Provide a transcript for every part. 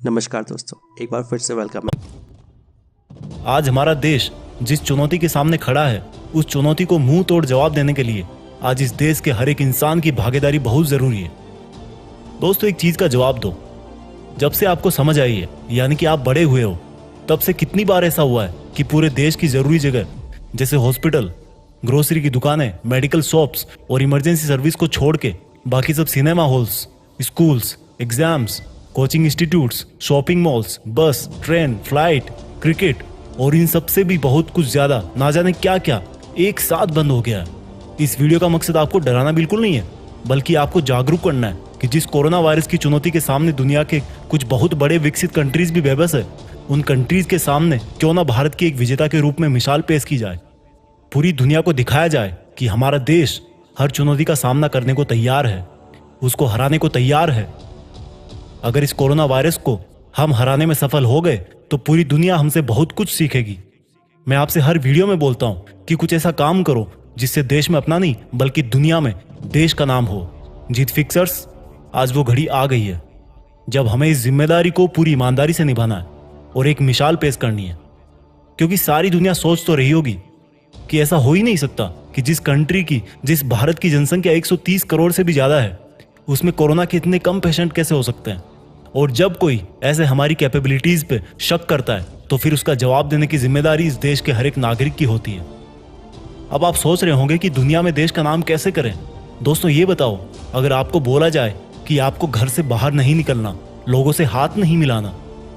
नमस्कार दोस्तों, एक बार फिर से वेलकम है। आज हमारा देश जिस चुनौती के सामने खड़ा है, उस चुनौती को मुंह तोड़ जवाब देने के लिए आज इस देश के हर एक इंसान की भागीदारी बहुत जरूरी है। दोस्तों, एक चीज का जवाब दो। जब से आपको समझ आई है, यानी कि आप बड़े हुए हो, तब से कितनी बार ऐसा हुआ है कि पूरे देश की जरूरी जगह जैसे हॉस्पिटल, ग्रोसरी की दुकानें, मेडिकल शॉप्स और इमरजेंसी सर्विस को छोड़ के बाकी सब cinema halls, schools, exams, coaching institutes, shopping malls, बस, ट्रेन, फ्लाइट, क्रिकेट और इन सब से भी बहुत कुछ ज्यादा ना जाने क्या क्या एक साथ बंद हो गया है। इस वीडियो का मकसद आपको डराना बिल्कुल नहीं है, बल्कि आपको जागरूक करना है कि जिस कोरोना वायरस की चुनौती के सामने दुनिया के कुछ बहुत बड़े विकसित कंट्रीज भी बेबस है, उन कंट्रीज के सामने क्यों ना भारत की एक विजेता के रूप में मिसाल पेश की जाए। पूरी दुनिया को दिखाया जाए कि हमारा देश हर चुनौती का सामना करने को तैयार है, उसको हराने को तैयार है। अगर इस कोरोना वायरस को हम हराने में सफल हो गए तो पूरी दुनिया हमसे बहुत कुछ सीखेगी। मैं आपसे हर वीडियो में बोलता हूं कि कुछ ऐसा काम करो जिससे देश में अपना नहीं बल्कि दुनिया में देश का नाम हो। जीत फिक्सर्स, आज वो घड़ी आ गई है जब हमें इस जिम्मेदारी को पूरी ईमानदारी से निभाना है और एक मिसाल पेश करनी है। क्योंकि सारी दुनिया सोच तो रही होगी कि ऐसा हो ही नहीं सकता कि जिस भारत की जनसंख्या 130 करोड़ से भी ज्यादा है, उसमें कोरोना के इतने कम पेशेंट कैसे हो सकते हैं। और जब कोई ऐसे हमारी कैपेबिलिटीज पे शक करता है तो फिर उसका जवाब देने की जिम्मेदारी इस देश के हर एक नागरिक की होती है। अब आप सोच रहे होंगे कि दुनिया में देश का नाम कैसे करें। दोस्तों, ये बताओ, अगर आपको बोला जाए कि आपको घर से बाहर नहीं निकलना, लोगों से हाथ नहीं मिलाना,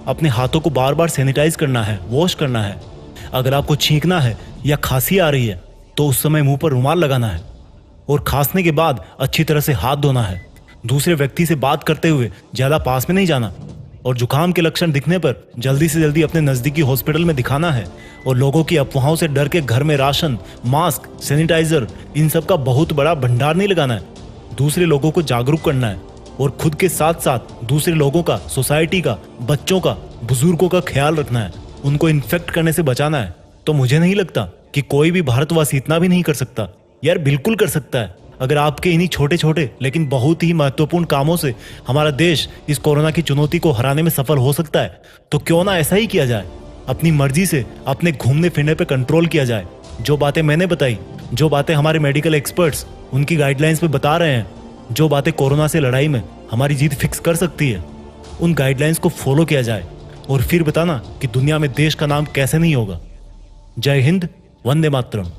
अपने हाथों को बार बार सैनिटाइज करना है, वॉश करना है, अगर आपको छींकना है या खांसी आ रही है तो उस समय मुंह पर रुमाल लगाना है और खांसने के बाद अच्छी तरह से हाथ धोना है, दूसरे व्यक्ति से बात करते हुए ज्यादा पास में नहीं जाना, और जुकाम के लक्षण दिखने पर जल्दी से जल्दी अपने नजदीकी हॉस्पिटल में दिखाना है, और लोगों की अफवाहों से डर के घर में राशन, मास्क, सैनिटाइजर, इन सब का बहुत बड़ा भंडार नहीं लगाना है। दूसरे लोगों को जागरूक करना है और खुद के साथ साथ दूसरे लोगों का, सोसाइटी का, बच्चों का, बुजुर्गों का ख्याल रखना है, उनको इन्फेक्ट करने से बचाना है। तो मुझे नहीं लगता कि कोई भी भारतवासी इतना भी नहीं कर सकता। यार, बिल्कुल कर सकता है। अगर आपके इन्हीं छोटे छोटे लेकिन बहुत ही महत्वपूर्ण कामों से हमारा देश इस कोरोना की चुनौती को हराने में सफल हो सकता है, तो क्यों ना ऐसा ही किया जाए। अपनी मर्जी से अपने घूमने फिरने पे कंट्रोल किया जाए। जो बातें मैंने बताई, जो बातें हमारे मेडिकल एक्सपर्ट्स उनकी गाइडलाइंस में बता रहे हैं, जो बातें कोरोना से लड़ाई में हमारी जीत फिक्स कर सकती है, उन गाइडलाइंस को फॉलो किया जाए और फिर बताना कि दुनिया में देश का नाम कैसे नहीं होगा। जय हिंद, वंदे मातरम।